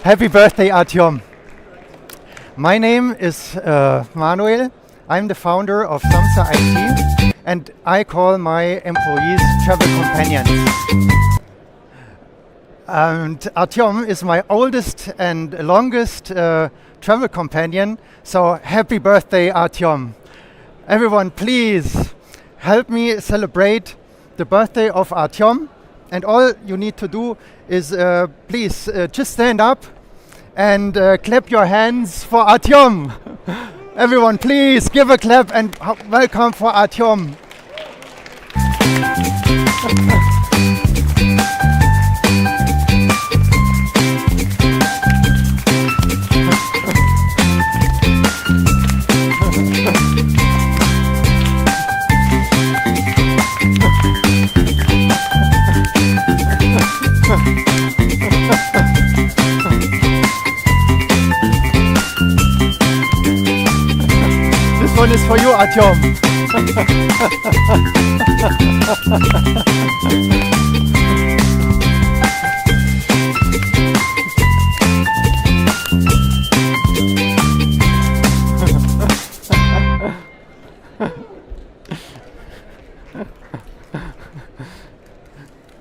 Happy birthday, Artyom. My name is Manuel. I'm the founder of Samsa IT, and I call my employees travel companions. And Artyom is my oldest and longest travel companion, so happy birthday, Artyom. Everyone, please help me celebrate the birthday of Artyom. And all you need to do is please just stand up and clap your hands for Artyom. Everyone, please give a clap and welcome for Artyom. This one is for you, Artyom.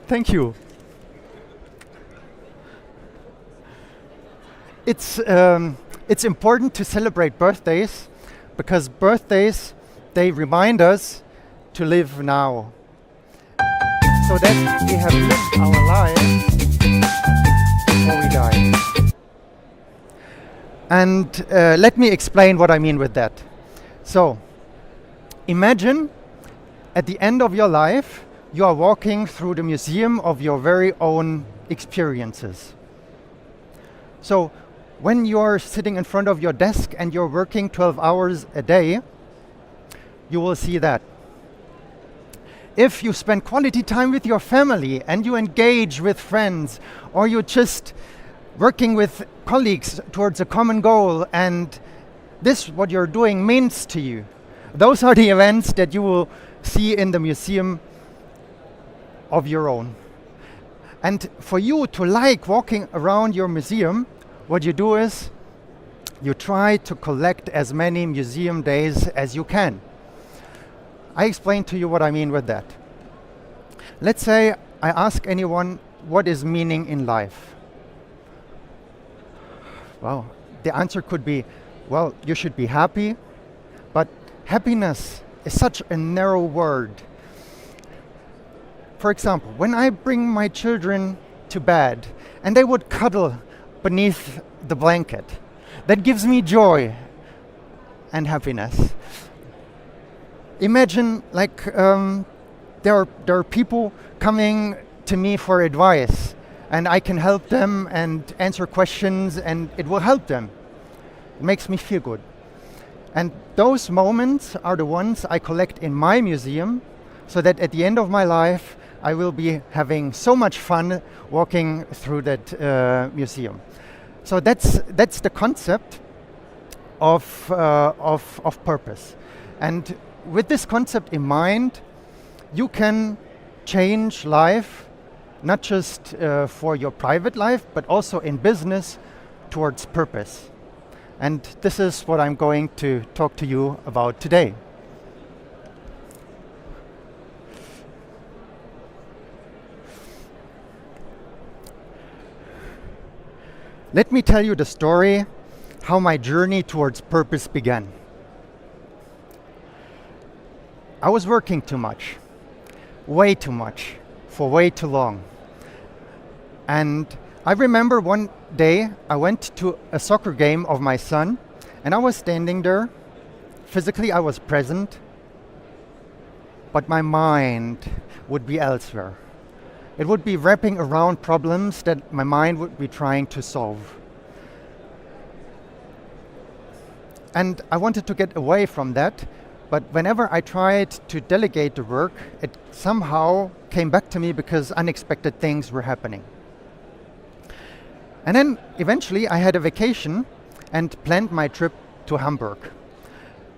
Thank you. It's important to celebrate birthdays because birthdays, they remind us to live now. So that we have lived our lives before we die. And let me explain what I mean with that. So, imagine at the end of your life, you are walking through the museum of your very own experiences. So, when you're sitting in front of your desk and you're working 12 hours a day, you will see that. If you spend quality time with your family and you engage with friends, or you're just working with colleagues towards a common goal and this, what you're doing, means to you, those are the events that you will see in the museum of your own. And for you to like walking around your museum, what you do is you try to collect as many museum days as you can. I explain to you what I mean with that. Let's say I ask anyone, what is meaning in life? Well, the answer could be, well, you should be happy, but happiness is such a narrow word. For example, when I bring my children to bed and they would cuddle beneath the blanket, that gives me joy and happiness. Imagine like there are people coming to me for advice and I can help them and answer questions and it will help them. It makes me feel good. And those moments are the ones I collect in my museum so that at the end of my life I will be having so much fun walking through that museum. So that's the concept of purpose. And with this concept in mind, you can change life, not just for your private life, but also in business towards purpose. And this is what I'm going to talk to you about today. Let me tell you the story how my journey towards purpose began. I was working too much, way too much, for way too long. And I remember one day I went to a soccer game of my son and I was standing there. Physically I was present, but my mind would be elsewhere. It would be wrapping around problems that my mind would be trying to solve. And I wanted to get away from that, but whenever I tried to delegate the work, it somehow came back to me because unexpected things were happening. And then eventually I had a vacation and planned my trip to Hamburg.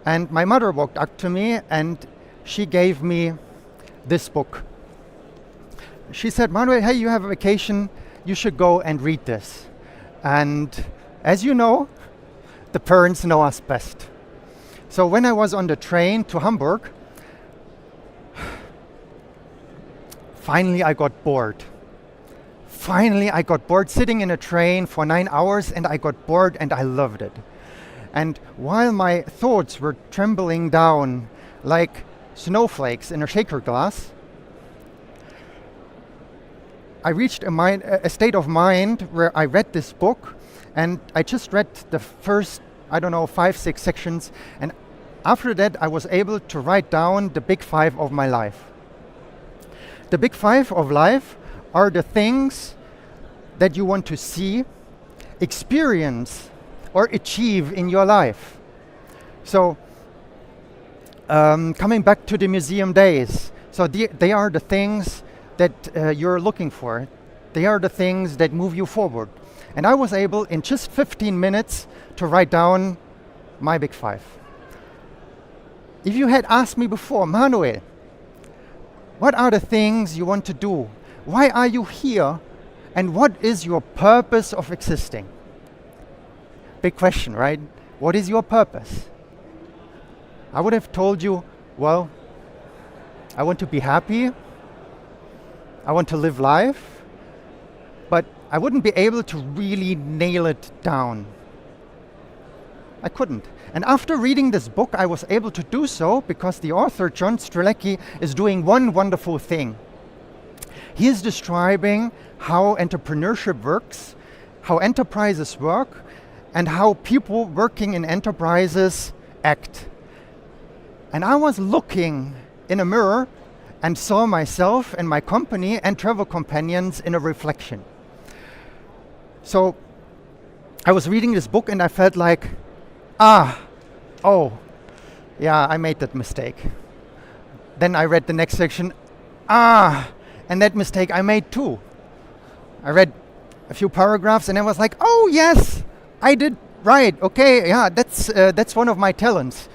And my mother walked up to me and she gave me this book. She said, Manuel, hey, you have a vacation, you should go and read this. And as you know, the parents know us best. So when I was on the train to Hamburg, finally I got bored. Finally I got bored sitting in a train for 9 hours, and I got bored and I loved it. And while my thoughts were trembling down like snowflakes in a shaker glass, I reached a state of mind where I read this book, and I just read the first, 5, 6 sections, and after that I was able to write down the big 5 of my life. The big 5 of life are the things that you want to see, experience, or achieve in your life. So, coming back to the museum days, so they are the things that you're looking for. They are the things that move you forward. And I was able, in just 15 minutes, to write down my big 5. If you had asked me before, Manuel, what are the things you want to do? Why are you here? And what is your purpose of existing? Big question, right? What is your purpose? I would have told you, well, I want to be happy. I want to live life. But I wouldn't be able to really nail it down. I couldn't. And after reading this book, I was able to do so because the author, John Strelecky, is doing one wonderful thing. He is describing how entrepreneurship works, how enterprises work, and how people working in enterprises act. And I was looking in a mirror and saw myself and my company and travel companions in a reflection. So I was reading this book and I felt like, I made that mistake. Then I read the next section, and that mistake I made too. I read a few paragraphs and I was like, oh yes, I did right, okay, yeah, that's one of my talents.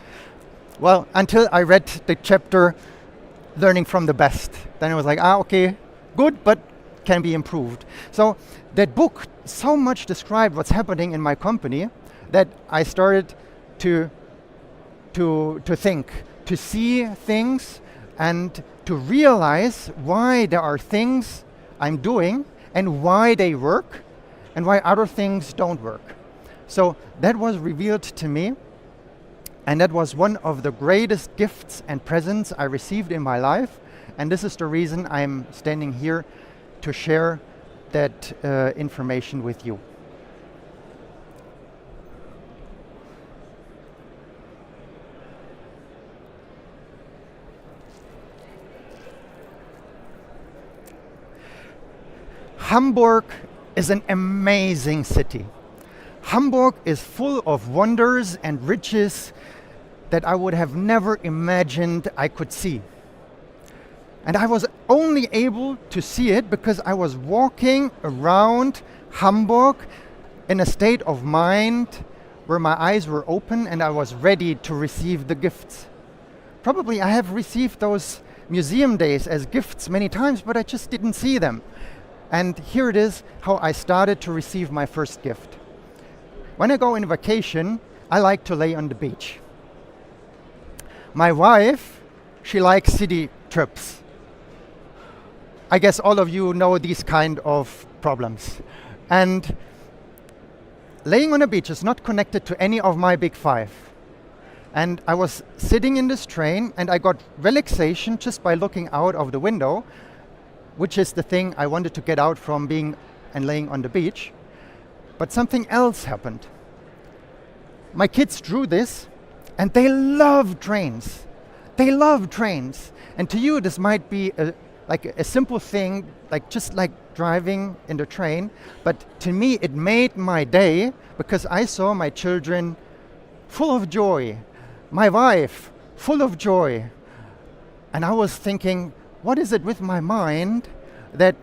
Well, until I read the chapter, Learning from the Best. Then I was like, okay, good, but can be improved. So that book so much described what's happening in my company that I started to think, to see things, and to realize why there are things I'm doing and why they work and why other things don't work. So that was revealed to me, and that was one of the greatest gifts and presents I received in my life, and this is the reason I'm standing here to share that information with you. Hamburg is an amazing city. Hamburg is full of wonders and riches that I would have never imagined I could see. And I was only able to see it because I was walking around Hamburg in a state of mind where my eyes were open and I was ready to receive the gifts. Probably I have received those museum days as gifts many times, but I just didn't see them. And here it is how I started to receive my first gift. When I go on vacation, I like to lay on the beach. My wife, she likes city trips. I guess all of you know these kind of problems. And laying on a beach is not connected to any of my big 5. And I was sitting in this train and I got relaxation just by looking out of the window, which is the thing I wanted to get out from being and laying on the beach. But something else happened. My kids drew this and they love trains. They love trains. And to you this might be like a simple thing, like just like driving in the train. But to me it made my day because I saw my children full of joy. My wife full of joy. And I was thinking, what is it with my mind that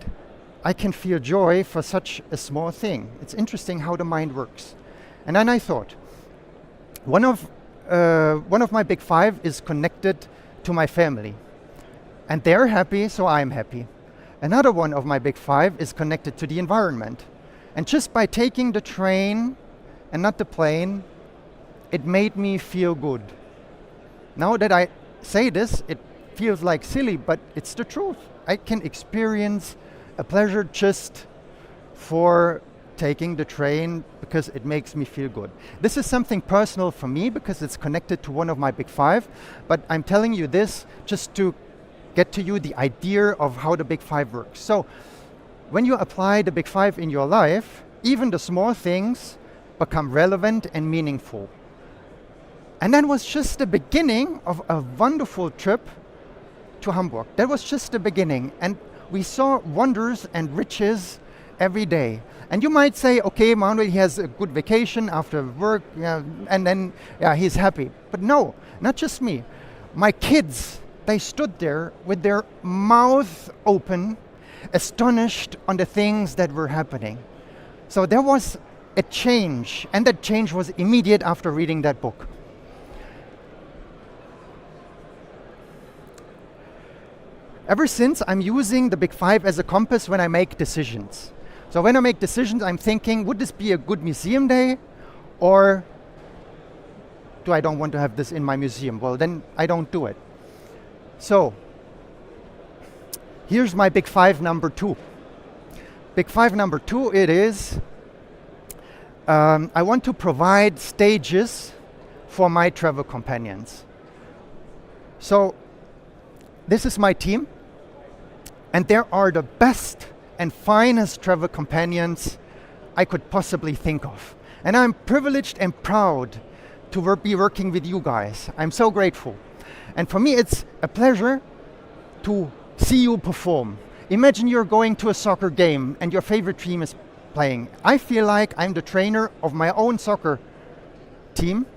I can feel joy for such a small thing? It's interesting how the mind works. And then I thought, one of my big 5 is connected to my family. And they're happy, so I'm happy. Another one of my big 5 is connected to the environment. And just by taking the train and not the plane, it made me feel good. Now that I say this, it feels like silly, but it's the truth. I can experience a pleasure just for taking the train because it makes me feel good. This is something personal for me because it's connected to one of my big five, but I'm telling you this just to get to you the idea of how the big five works. So when you apply the big five in your life, even the small things become relevant and meaningful. And that was just the beginning of a wonderful trip to Hamburg. That was just the beginning. And we saw wonders and riches every day. And you might say, okay, Manuel, he has a good vacation after work, and then he's happy. But no, not just me. My kids, they stood there with their mouth open, astonished on the things that were happening. So there was a change, and that change was immediate after reading that book. Ever since, I'm using the big five as a compass when I make decisions. So when I make decisions, I'm thinking, would this be a good museum day? Or do I don't want to have this in my museum? Well, then I don't do it. So here's my big five number two. Big five number two, it is, I want to provide stages for my travel companions. So this is my team, and there are the best and finest travel companions I could possibly think of. And I'm privileged and proud to be working with you guys. I'm so grateful. And for me, it's a pleasure to see you perform. Imagine you're going to a soccer game and your favorite team is playing. I feel like I'm the trainer of my own soccer team.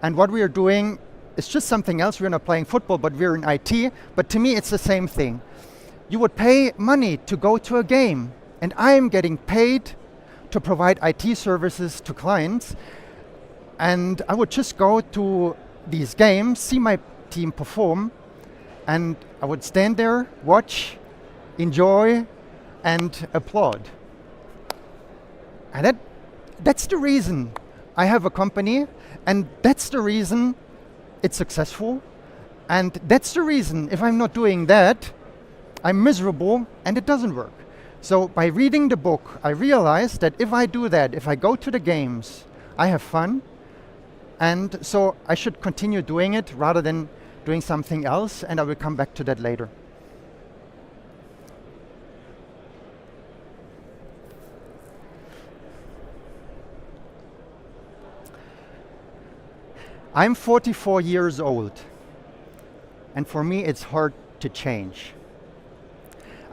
And what we are doing is just something else. We're not playing football, but we're in IT. But to me, it's the same thing. You would pay money to go to a game, and I am getting paid to provide IT services to clients. And I would just go to these games, see my team perform, and I would stand there, watch, enjoy, and applaud. And that's the reason I have a company, and that's the reason it's successful. And that's the reason if I'm not doing that, I'm miserable and it doesn't work. So by reading the book, I realized that if I do that, if I go to the games, I have fun. And so I should continue doing it rather than doing something else, and I will come back to that later. I'm 44 years old, and for me it's hard to change.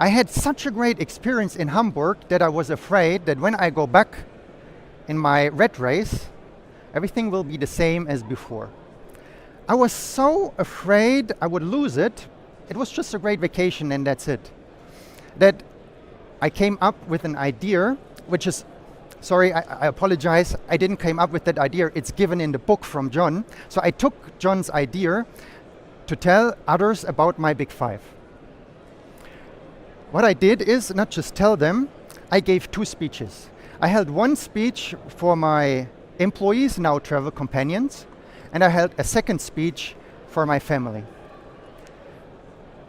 I had such a great experience in Hamburg that I was afraid that when I go back in my rat race, everything will be the same as before. I was so afraid I would lose it. It was just a great vacation and that's it. That I came up with an idea, which is, sorry, I apologize, I didn't come up with that idea. It's given in the book from John. So I took John's idea to tell others about my big five. What I did is not just tell them, I gave two speeches. I held one speech for my employees, now travel companions, and I held a second speech for my family.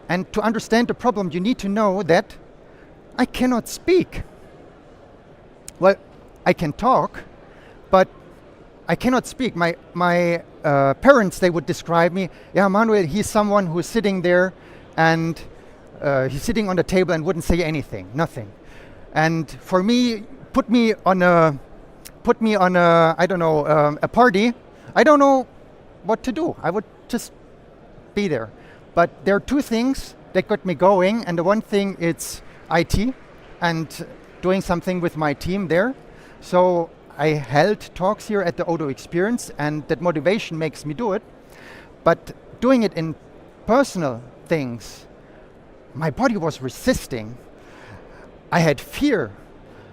And to understand the problem, you need to know that I cannot speak. Well, I can talk, but I cannot speak. My parents, they would describe me, yeah, Manuel, he's someone who's sitting there and he's sitting on the table and wouldn't say anything, nothing. And for me, put me on a, I don't know, a party, I don't know what to do. I would just be there. But there are two things that got me going, and the one thing it's IT and doing something with my team there. So I held talks here at the Odoo Experience, and that motivation makes me do it. But doing it in personal things, my body was resisting. I had fear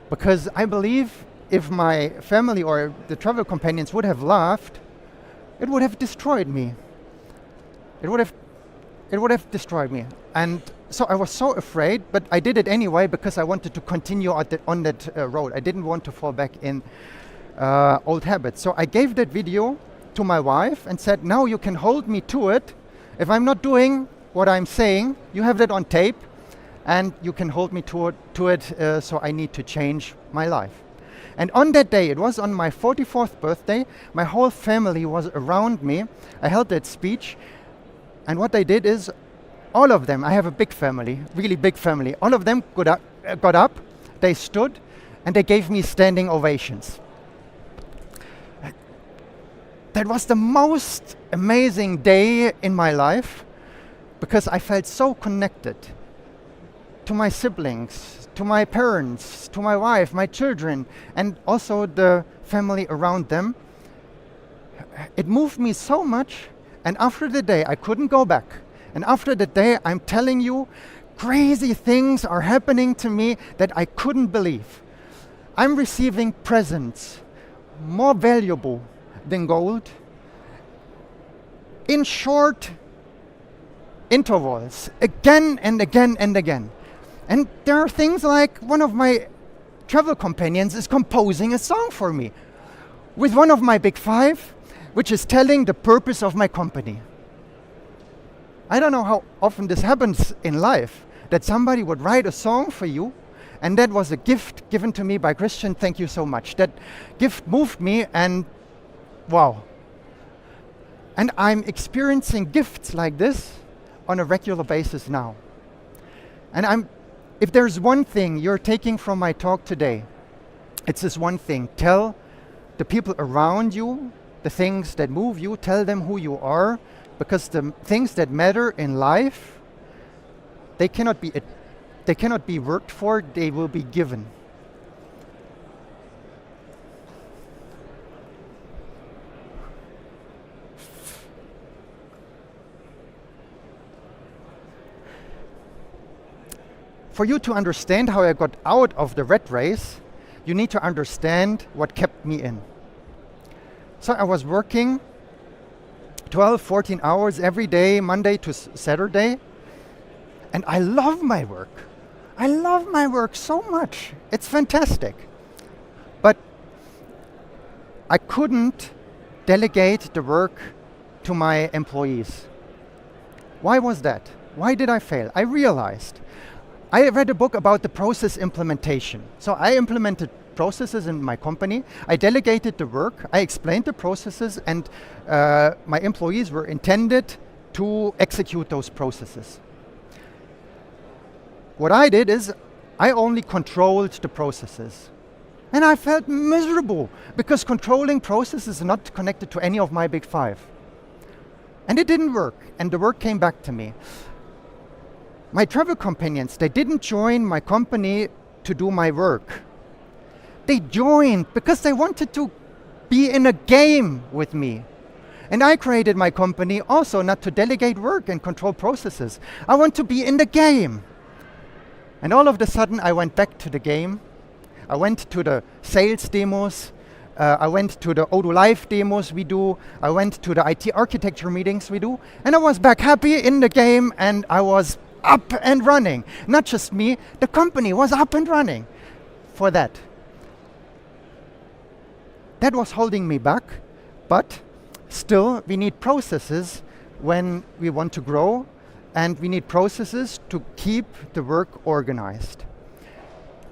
because I believe if my family or the travel companions would have laughed, it would have destroyed me. It would have destroyed me. And So I was so afraid, but I did it anyway because I wanted to continue on that road. I didn't want to fall back in old habits. So I gave that video to my wife and said, now you can hold me to it. If I'm not doing what I'm saying, you have that on tape, and you can hold me to it, so I need to change my life. And on that day, it was on my 44th birthday, my whole family was around me. I held that speech, and what they did is, all of them, I have a big family, really big family, all of them got up, they stood, and they gave me standing ovations. That was the most amazing day in my life, because I felt so connected to my siblings, to my parents, to my wife, my children, and also the family around them. It moved me so much, and after the day, I couldn't go back. And after the day, I'm telling you, crazy things are happening to me that I couldn't believe. I'm receiving presents more valuable than gold in short intervals, again and again and again. And there are things like one of my travel companions is composing a song for me with one of my big five, which is telling the purpose of my company. I don't know how often this happens in life, that somebody would write a song for you, and that was a gift given to me by Christian. Thank you so much. That gift moved me, and wow. And I'm experiencing gifts like this on a regular basis now. And if there's one thing you're taking from my talk today, it's this one thing. Tell the people around you the things that move you, tell them who you are, because the things that matter in life, they cannot be worked for, they will be given. For you to understand how I got out of the rat race, you need to understand what kept me in. So I was working 12, 14 hours every day, Monday to Saturday, and I love my work. I love my work so much. It's fantastic. But I couldn't delegate the work to my employees. Why was that? Why did I fail? I realized. I read a book about the process implementation. So I implemented processes in my company. I delegated the work. I explained the processes, and my employees were intended to execute those processes. What I did is I only controlled the processes. And I felt miserable because controlling processes is not connected to any of my big five. And it didn't work, and the work came back to me. My travel companions, they didn't join my company to do my work. They joined because they wanted to be in a game with me. And I created my company also not to delegate work and control processes. I want to be in the game. And all of a sudden I went back to the game. I went to the sales demos. I went to the Odoo Live demos we do. I went to the IT architecture meetings we do. And I was back happy in the game, and I was up and running. Not just me, the company was up and running for that. That was holding me back, but still we need processes when we want to grow, and we need processes to keep the work organized.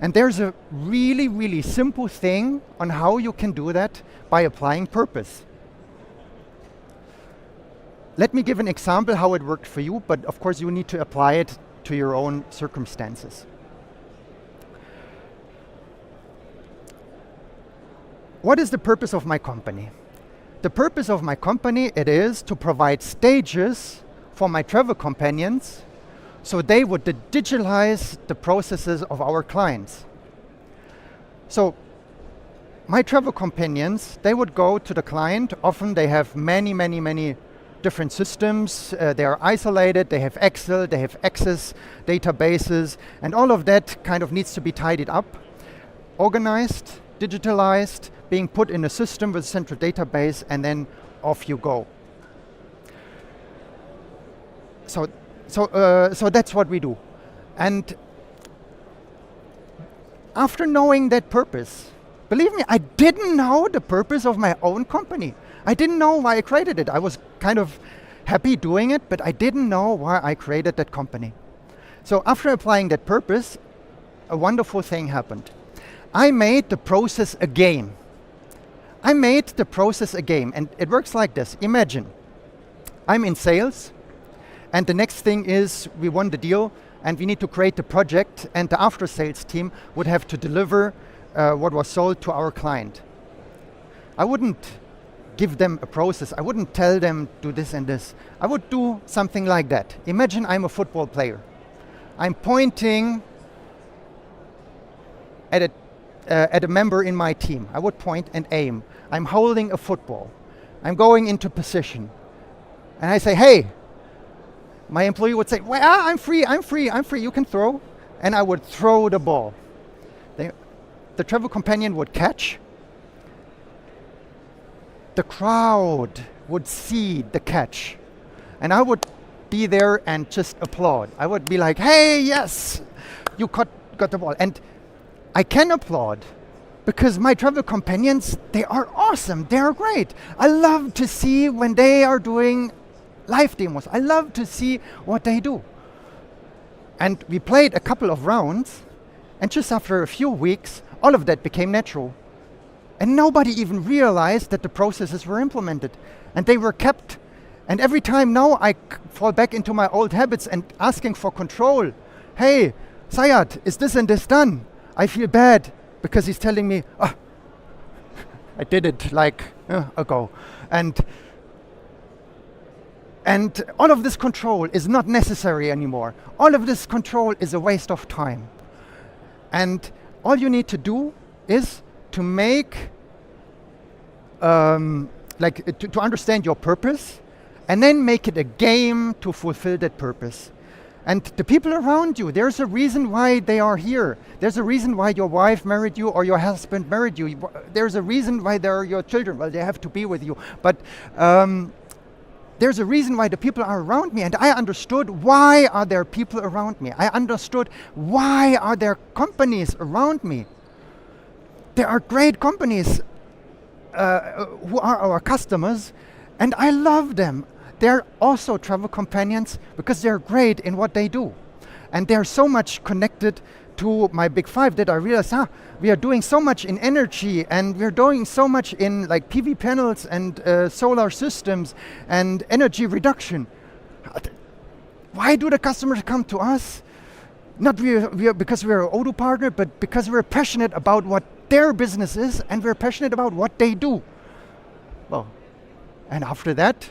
And there's a really, really simple thing on how you can do that by applying purpose. Let me give an example how it worked for you, but of course you need to apply it to your own circumstances. What is the purpose of my company? The purpose of my company, it is to provide stages for my travel companions so they would digitalize the processes of our clients. So my travel companions, they would go to the client. Often they have many different systems. They are isolated, they have Excel, they have Access databases, and all of that kind of needs to be tidied up, organized, digitalized, being put in a system with a central database, and then off you go. So that's what we do. And after knowing that purpose, believe me, I didn't know the purpose of my own company. I didn't know why I created it. I was kind of happy doing it, but I didn't know why I created that company. So after applying that purpose, a wonderful thing happened. I made the process a game. I made the process a game, and it works like this. Imagine, I'm in sales, and the next thing is we won the deal, and we need to create the project, and the after-sales team would have to deliver what was sold to our client. I wouldn't give them a process. I wouldn't tell them do this and this. I would do something like that. Imagine I'm a football player. I'm pointing at a member in my team. I would point and aim. I'm holding a football. I'm going into position. And I say, hey, my employee would say, well, I'm free, you can throw. And I would throw the ball. The travel companion would catch. The crowd would see the catch. And I would be there and just applaud. I would be like, hey, yes, you got the ball. And I can applaud because my travel companions, they are awesome. They are great. I love to see when they are doing live demos. I love to see what they do. And we played a couple of rounds, and just after a few weeks, all of that became natural. And nobody even realized that the processes were implemented. And they were kept. And every time now I fall back into my old habits and asking for control. Hey, Sayat, is this and this done? I feel bad because he's telling me, oh, I did it like ago. And all of this control is not necessary anymore. All of this control is a waste of time. And all you need to do is to make, to understand your purpose, and then make it a game to fulfill that purpose. And the people around you, there's a reason why they are here. There's a reason why your wife married you or your husband married you. There's a reason why they're your children. Well, they have to be with you. But there's a reason why the people are around me. And I understood why are there people around me. I understood why are there companies around me. There are great companies who are our customers, and I love them. They're also travel companions because they're great in what they do. And they're so much connected to my big five that I realized, we are doing so much in energy, and we're doing so much in like PV panels and solar systems and energy reduction. Why do the customers come to us? Not because we're an Odoo partner, but because we're passionate about what their business is, and we're passionate about what they do. Well, and after that,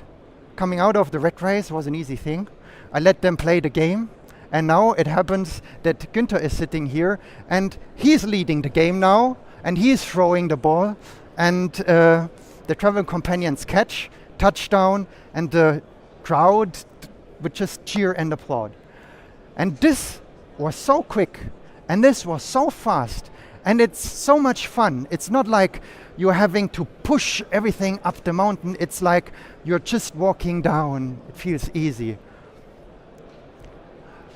coming out of the rat race was an easy thing. I let them play the game, and now it happens that Günther is sitting here, and he's leading the game now, and he's throwing the ball, and the travel companions catch, touchdown, and the crowd would just cheer and applaud. And this was so quick, and this was so fast, and it's so much fun. It's not like you're having to push everything up the mountain. It's like you're just walking down. It feels easy.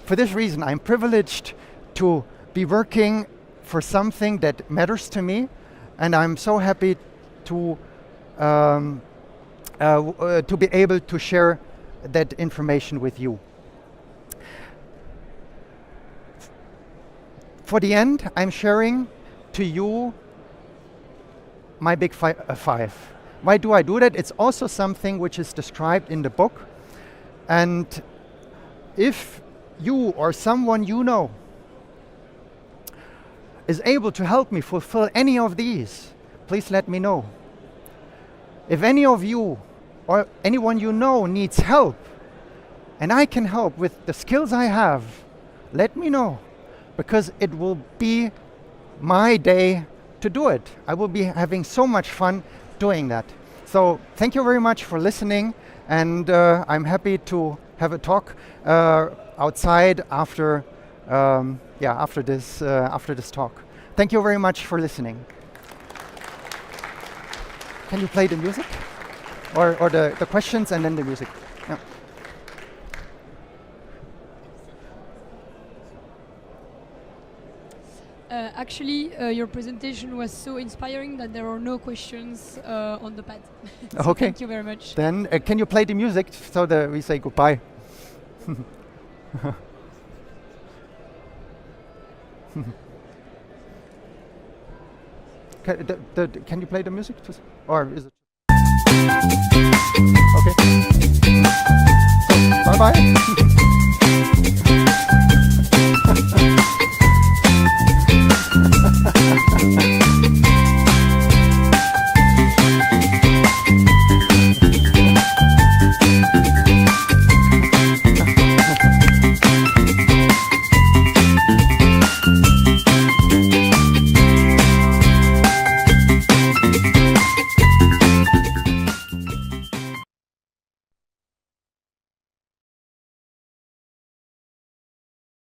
For this reason, I'm privileged to be working for something that matters to me, and I'm so happy to be able to share that information with you. For the end, I'm sharing to you my big five. Why do I do that? It's also something which is described in the book. And if you or someone you know is able to help me fulfill any of these, please let me know. If any of you or anyone you know needs help, and I can help with the skills I have, let me know, because it will be my day to do it. I will be having so much fun doing that. So thank you very much for listening, and I'm happy to have a talk outside after this talk. Thank you very much for listening. Can you play the music? Or the questions and then the music? Yeah. actually, your presentation was so inspiring that there are no questions on the pad. So Okay. Thank you very much. Then can you play the music so that we say goodbye? Can you play the music? Or is it? Okay. So, bye bye.